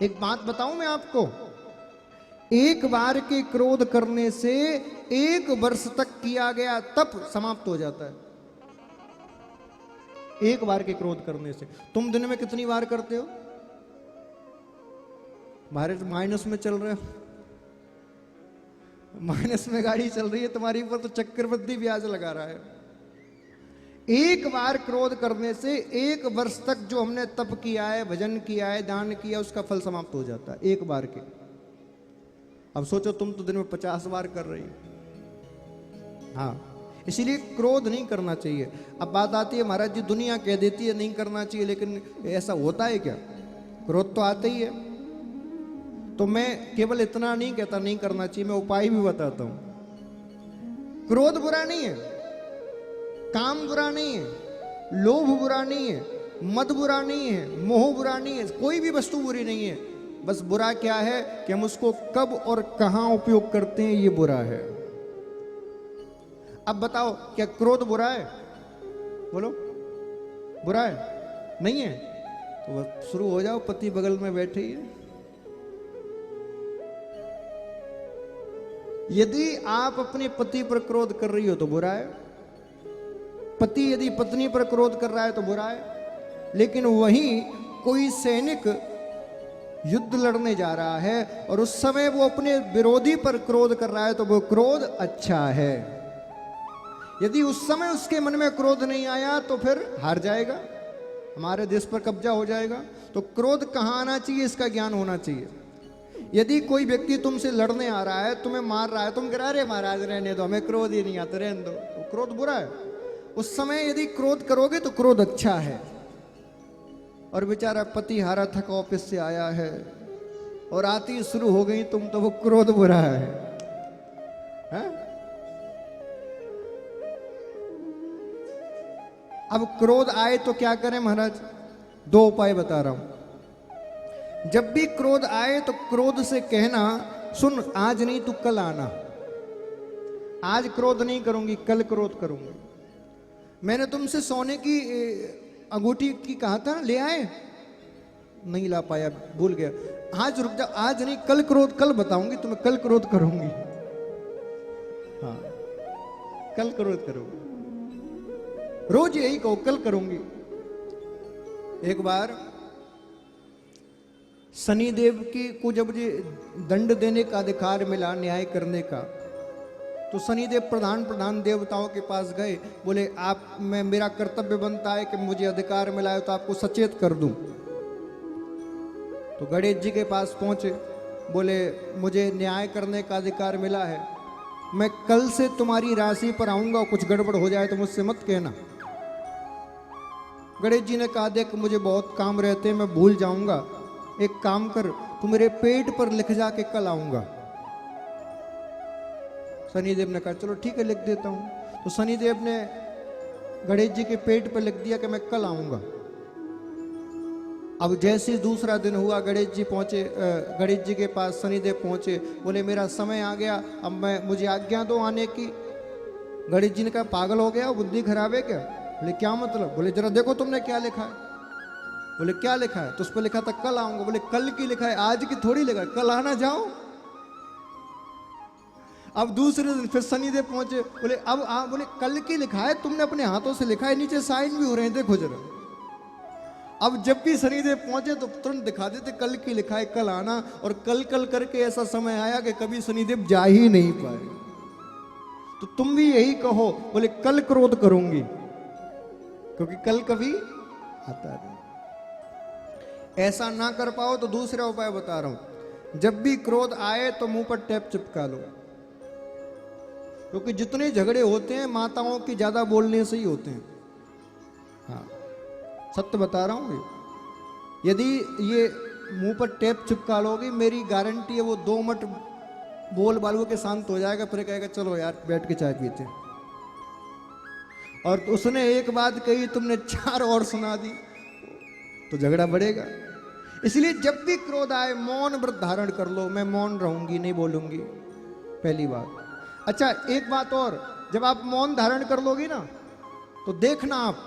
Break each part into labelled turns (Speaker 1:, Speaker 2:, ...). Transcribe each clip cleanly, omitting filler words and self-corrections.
Speaker 1: एक बात बताऊं मैं आपको, एक बार के क्रोध करने से 1 वर्ष तक किया गया तप समाप्त हो जाता है। एक बार के क्रोध करने से। तुम दिन में कितनी बार करते हो? भारत माइनस में चल रहे हो, माइनस में गाड़ी चल रही है तुम्हारी ऊपर, तो चक्रवृद्धि ब्याज लगा रहा है। एक बार क्रोध करने से 1 वर्ष तक जो हमने तप किया है, भजन किया है, दान किया, उसका फल समाप्त हो जाता है एक बार के। अब सोचो तुम तो दिन में 50 बार कर रही हो। हाँ, इसीलिए क्रोध नहीं करना चाहिए। अब बात आती है महाराज जी दुनिया कह देती है नहीं करना चाहिए, लेकिन ऐसा होता है क्या? क्रोध तो आता ही है। तो मैं केवल इतना नहीं कहता नहीं करना चाहिए, मैं उपाय भी बताता हूं। क्रोध बुरा नहीं है, काम बुरा नहीं है, लोभ बुरा नहीं है, मद बुरा नहीं है, मोह बुरा नहीं है, कोई भी वस्तु बुरी नहीं है। बस बुरा क्या है कि हम उसको कब और कहां उपयोग करते हैं, ये बुरा है। अब बताओ क्या क्रोध बुरा है? बोलो, बुरा है? नहीं है? तो बस शुरू हो जाओ, पति बगल में बैठे ही है। यदि आप अपने पति पर क्रोध कर रही हो तो बुरा है, पति यदि पत्नी पर क्रोध कर रहा है तो बुरा है। लेकिन वहीं कोई सैनिक युद्ध लड़ने जा रहा है और उस समय वो अपने विरोधी पर क्रोध कर रहा है तो वो क्रोध अच्छा है। यदि उस समय उसके मन में क्रोध नहीं आया तो फिर हार जाएगा, हमारे देश पर कब्जा हो जाएगा। तो क्रोध कहाँ आना चाहिए, इसका ज्ञान होना चाहिए। यदि कोई व्यक्ति तुमसे लड़ने आ रहा है, तुम्हें मार रहा है, तुम कह रहे महाराज रहने दो, हमें क्रोध ही नहीं आता, रहने दो, तो क्रोध बुरा है। उस समय यदि क्रोध करोगे तो क्रोध अच्छा है। और बेचारा पति हारा थका ऑफिस से आया है और आती शुरू हो गई तुम, तो वो क्रोध बुरा है, है? अब क्रोध आए तो क्या करें महाराज? 2 उपाय बता रहा हूं। जब भी क्रोध आए तो क्रोध से कहना, सुन आज नहीं तू कल आना, आज क्रोध नहीं करूंगी, कल क्रोध करूंगी। मैंने तुमसे सोने की अंगूठी की कहा था, ले आए? नहीं ला पाया, भूल गया। आज रुक जा, आज नहीं कल क्रोध, कल बताऊंगी तुम्हें, कल क्रोध करूंगी। हाँ, कल क्रोध करूंगी, रोज यही कहो कल करूंगी। एक बार शनिदेव को जब ये दंड देने का अधिकार मिला, न्याय करने का, तो शनिदेव प्रधान देवताओं के पास गए, बोले आप मैं मेरा कर्तव्य बनता है कि मुझे अधिकार मिला है तो आपको सचेत कर दूं। तो गणेश जी के पास पहुंचे, बोले मुझे न्याय करने का अधिकार मिला है, मैं कल से तुम्हारी राशि पर आऊंगा, कुछ गड़बड़ हो जाए तो मुझसे मत कहना। गणेश जी ने कहा देख मुझे बहुत काम रहते हैं, मैं भूल जाऊंगा, एक काम कर तू मेरे पेट पर लिख जा के कल आऊंगा। शनिदेव ने कहा चलो ठीक है लिख देता हूं। तो शनिदेव ने गणेश जी के पेट पर लिख दिया कि मैं कल आऊंगा। अब जैसे दूसरा दिन हुआ, गणेश जी पहुंचे, गणेश जी के पास शनिदेव पहुंचे, बोले मेरा समय आ गया, अब मुझे आज्ञा दो आने की। गणेश जी ने कहा पागल हो गया, बुद्धि खराब है क्या? बोले क्या मतलब? बोले जरा देखो तुमने क्या लिखा है। बोले क्या लिखा है? तो उस पर लिखा था कल आऊंगा। बोले कल की लिखा है, आज की थोड़ी लिखा है, कल आना जाओ। अब दूसरे दिन फिर शनिदेव पहुंचे, बोले अब बोले कल की लिखा है, तुमने अपने हाथों से लिखा है, नीचे साइन भी हो रहे हैं, देखो जरा। अब जब भी शनिदेव पहुंचे तो तुरंत दिखा देते कल की लिखा है, कल आना। और कल कल करके ऐसा समय आया कि कभी शनिदेव जा ही नहीं पाए। तो तुम भी यही कहो, बोले कल क्रोध करूंगी, क्योंकि कल कभी आता नहीं। ऐसा ना कर पाओ तो दूसरा उपाय बता रहा हूं। जब भी क्रोध आए तो मुंह पर टेप चिपका लो, क्योंकि जितने झगड़े होते हैं माताओं की ज्यादा बोलने से ही होते हैं। हाँ, सत्य बता रहा हूं। यदि ये मुंह पर टेप चिपका लोगे, मेरी गारंटी है वो 2 मिनट बोल बालू के शांत हो जाएगा, फिर कहेगा चलो यार बैठ के चाय पीते। और उसने एक बात कही, तुमने 4 और सुना दी, तो झगड़ा बढ़ेगा। इसलिए जब भी क्रोध आए मौन व्रत धारण कर लो। मैं मौन रहूंगी, नहीं बोलूंगी, पहली बात। अच्छा एक बात और, जब आप मौन धारण कर लोगी ना तो देखना आप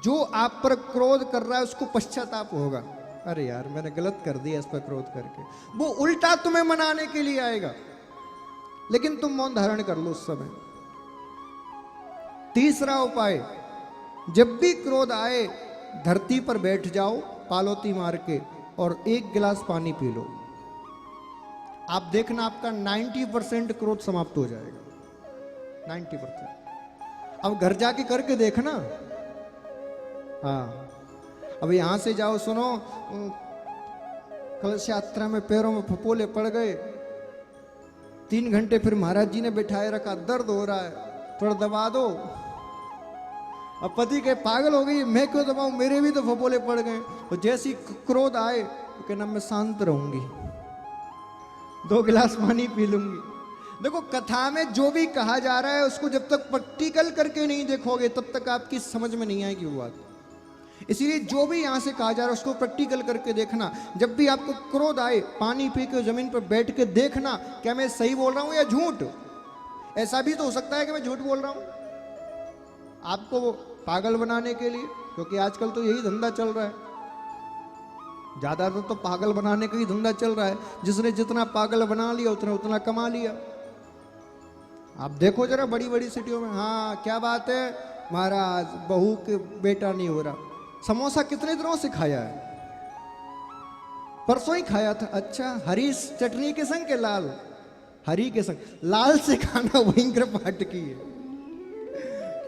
Speaker 1: जो आप पर क्रोध कर रहा है उसको पश्चाताप होगा। अरे यार मैंने गलत कर दिया इस पर क्रोध करके, वो उल्टा तुम्हें मनाने के लिए आएगा, लेकिन तुम मौन धारण कर लो उस समय। तीसरा उपाय, जब भी क्रोध आए धरती पर बैठ जाओ पालौती मार के और एक गिलास पानी पी लो। आप देखना आपका 90% क्रोध समाप्त हो जाएगा, 90%। अब घर जाके करके देखना। हाँ, अब यहां से जाओ, सुनो कलश यात्रा में पैरों में फपोले पड़ गए, 3 घंटे फिर महाराज जी ने बिठाए रखा, दर्द हो रहा है, थोड़ा दबा दो। अब पति के पागल हो गई, मैं क्यों दबाऊं, मेरे भी तो फपोले पड़ गए। तो जैसी क्रोध आए तो कहना मैं शांत रहूंगी, 2 गिलास पानी पी लूंगी। देखो कथा में जो भी कहा जा रहा है उसको जब तक प्रैक्टिकल करके नहीं देखोगे तब तक आपकी समझ में नहीं आएगी वो बात। इसीलिए जो भी यहां से कहा जा रहा है उसको प्रैक्टिकल करके देखना। जब भी आपको क्रोध आए पानी पी के जमीन पर बैठ के देखना, क्या मैं सही बोल रहा हूं या झूठ। ऐसा भी तो हो सकता है कि मैं झूठ बोल रहा हूं, आपको पागल बनाने के लिए, क्योंकि आजकल तो यही धंधा चल रहा है, ज्यादातर तो पागल बनाने का ही धंधा चल रहा है। जिसने जितना पागल बना लिया उतना उतना कमा लिया। आप देखो जरा बड़ी बड़ी सिटियों में, हाँ क्या बात है महाराज, बहू के बेटा नहीं हो रहा, समोसा कितने दिनों से खाया है, परसों ही खाया था। अच्छा, हरी चटनी के संग के लाल, हरी के संग, लाल से खाना भयंकर पाटकी है।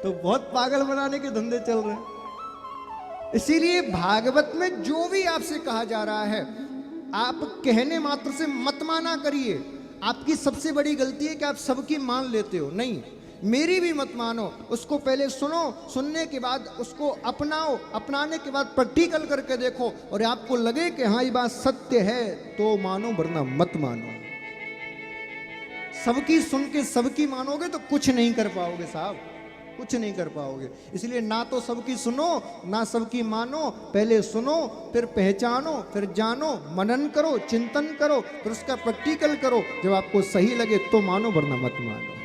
Speaker 1: तो बहुत पागल बनाने के धंधे चल रहे हैं। इसीलिए भागवत में जो भी आपसे कहा जा रहा है आप कहने मात्र से मत माना करिए। आपकी सबसे बड़ी गलती है कि आप सबकी मान लेते हो। नहीं, मेरी भी मत मानो, उसको पहले सुनो, सुनने के बाद उसको अपनाओ, अपनाने के बाद प्रैक्टिकल करके देखो, और आपको लगे कि हाँ ये बात सत्य है तो मानो, वरना मत मानो। सबकी सुन के सबकी मानोगे तो कुछ नहीं कर पाओगे साहब, कुछ नहीं कर पाओगे। इसलिए ना तो सबकी सुनो ना सबकी मानो, पहले सुनो फिर पहचानो फिर जानो, मनन करो, चिंतन करो, फिर उसका प्रैक्टिकल करो। जब आपको सही लगे तो मानो, वरना मत मानो।